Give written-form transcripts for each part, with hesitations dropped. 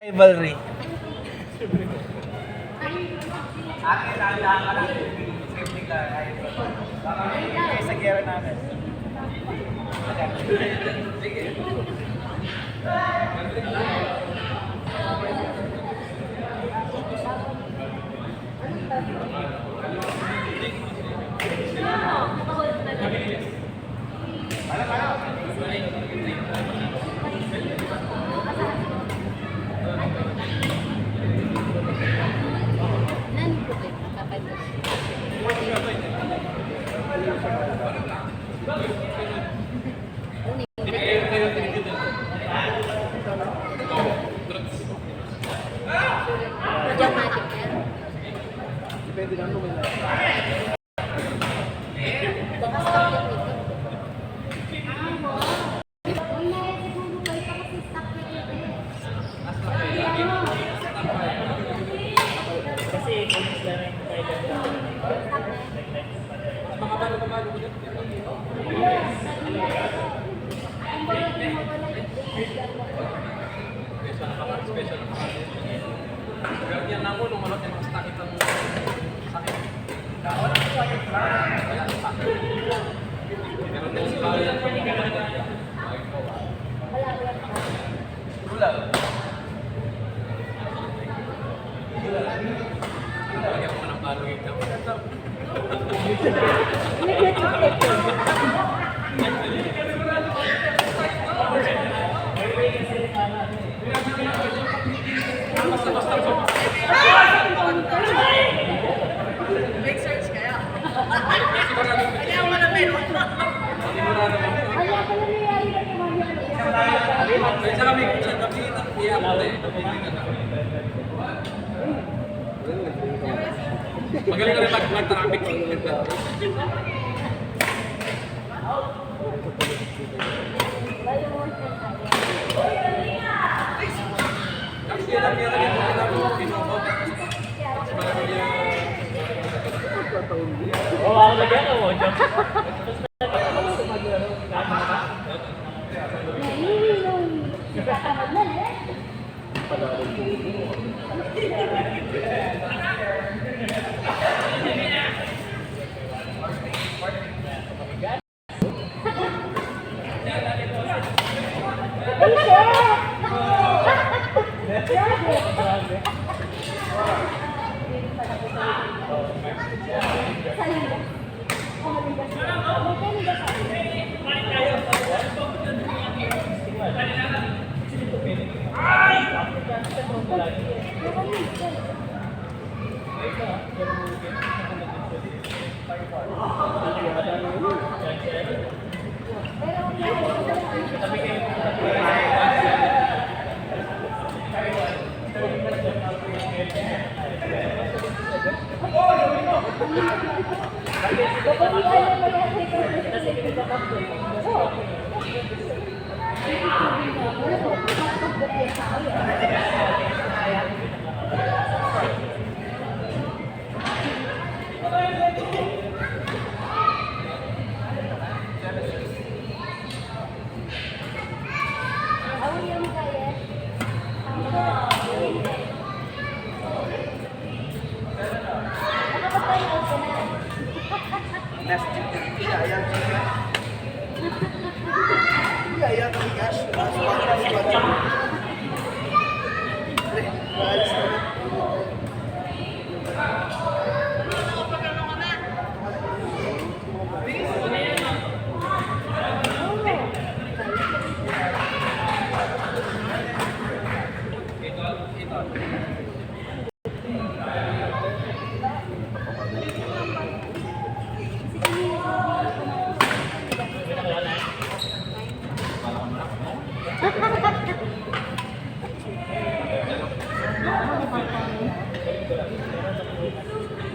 Rivalry. Sa gera namin. Depende lang kung may Ganyan na mo, lumalot yung mga sakit ng sakit. Meron din si Bali. Ulang. Lagyan ko ng balo ito. Big search kaya. Kaya mo na meron. Kaya kami sa gabi ng tiyak na magaling na rin mag-traffic. Oh, ako lagyan ako.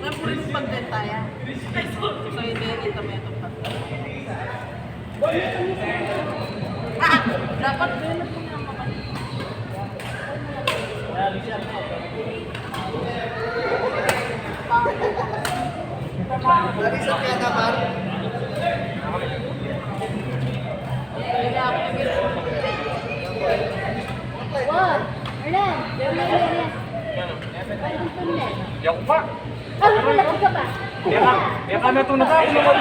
Napurin mo pag-denta yan. So, hindi dito may ito pa. Dapat doon na po ng kapatid. Nalisat ka naman. What? Erlen! Di ako pa. Ah, wala ka pa. Kaya kami itong nasa ako naman.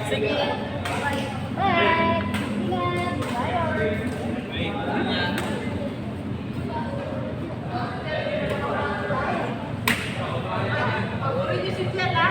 Sige. Bye. Ingat. Bye. Pwede si Tiana?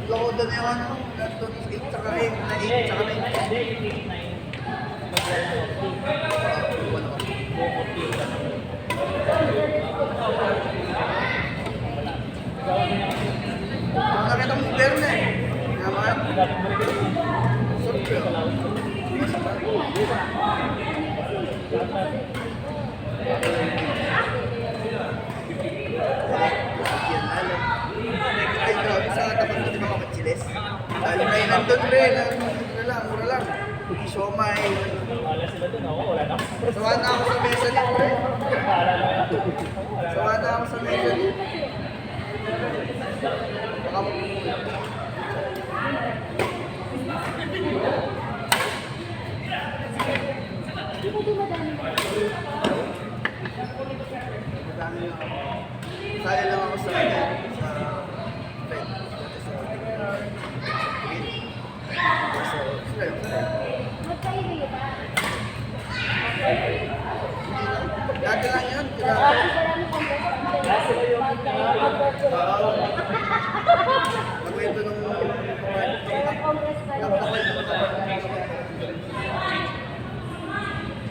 Loko doon yung ano, nandun 8 tsaka 8, na 8 tsaka 9. Nakita mong berne. Naman. Sorry. Ay, grabe sa tapat mo, di ba makachiles? Lalo na yun nandun rin, mura lang. Siomay. Sawa na ako sa mesa niya, pre. Sawa na ako sa mesa niya. Baka magpupula. Madami lang ako. Sali lang ako sa Fed. So, sila yung dati lang yun. Magwento nung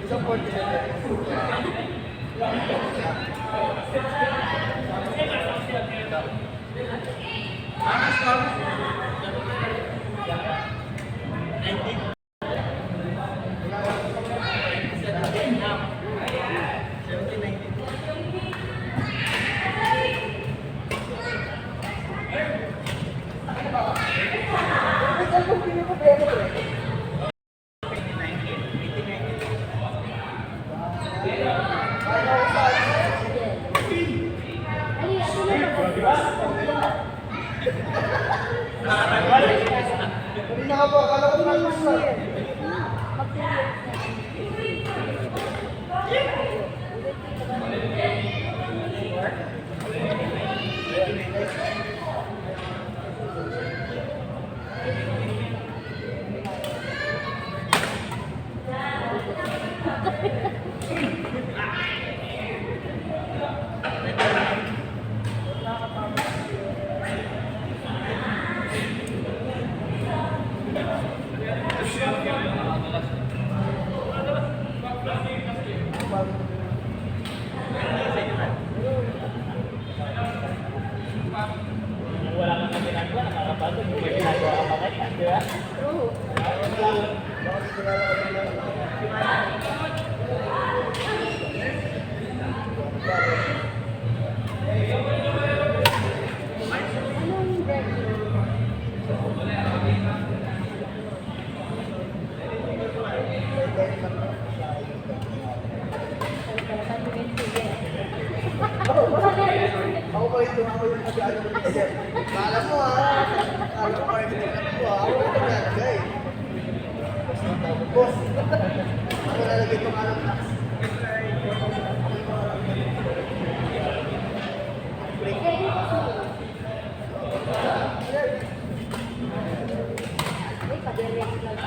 isang 40. yung nag-ano mo ni Sir. Kala mo kala mo marketing lang po ako na naglalagay. Boss, ako nalagay itong alam na. Ay, pag-direct lang.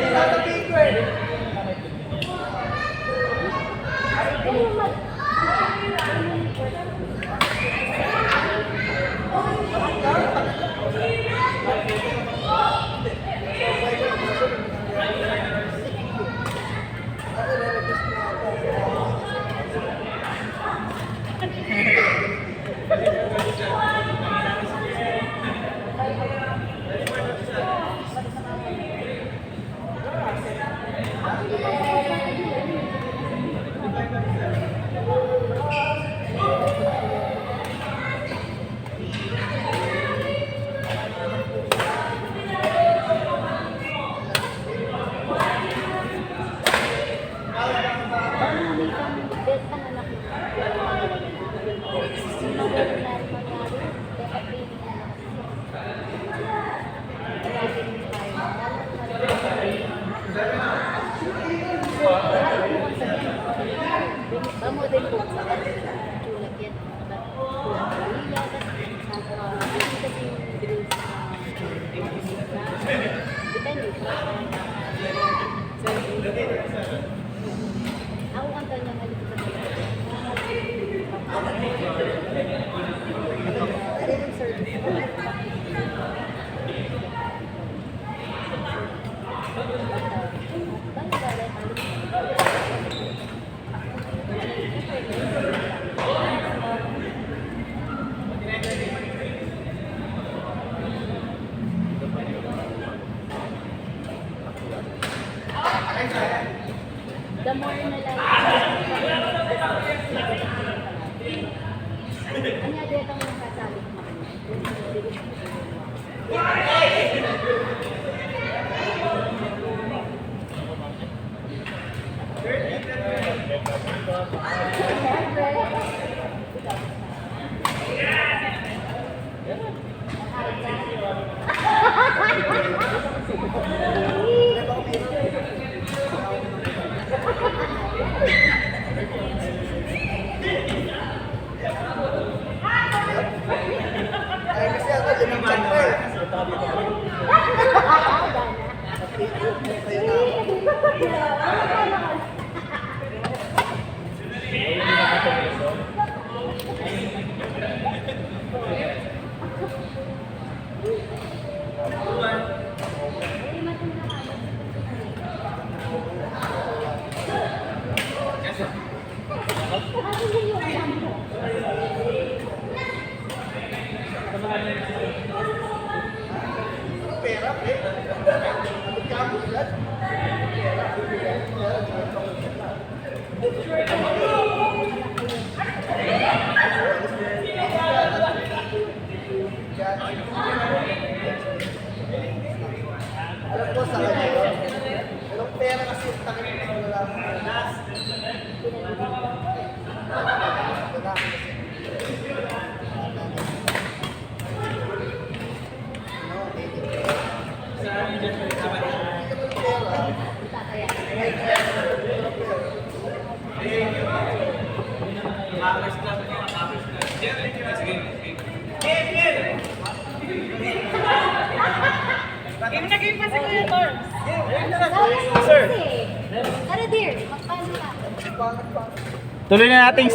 Sasabihin ko eh. Kamu din po sa tulad yan. Ako ang kanya ngayon sa the more na lang ano dito ang nakasabi ko Ay kasi ako limang chat pa eh. Pera, eh. Magkabulat. Alam ko sa kanya yun. Walang pera kasi takip ko wala akong pera. Wala akong Game na game pa si Kuya Tor. Sir! Tara dear, magpaano ka? pangit pa. Tuloy na nating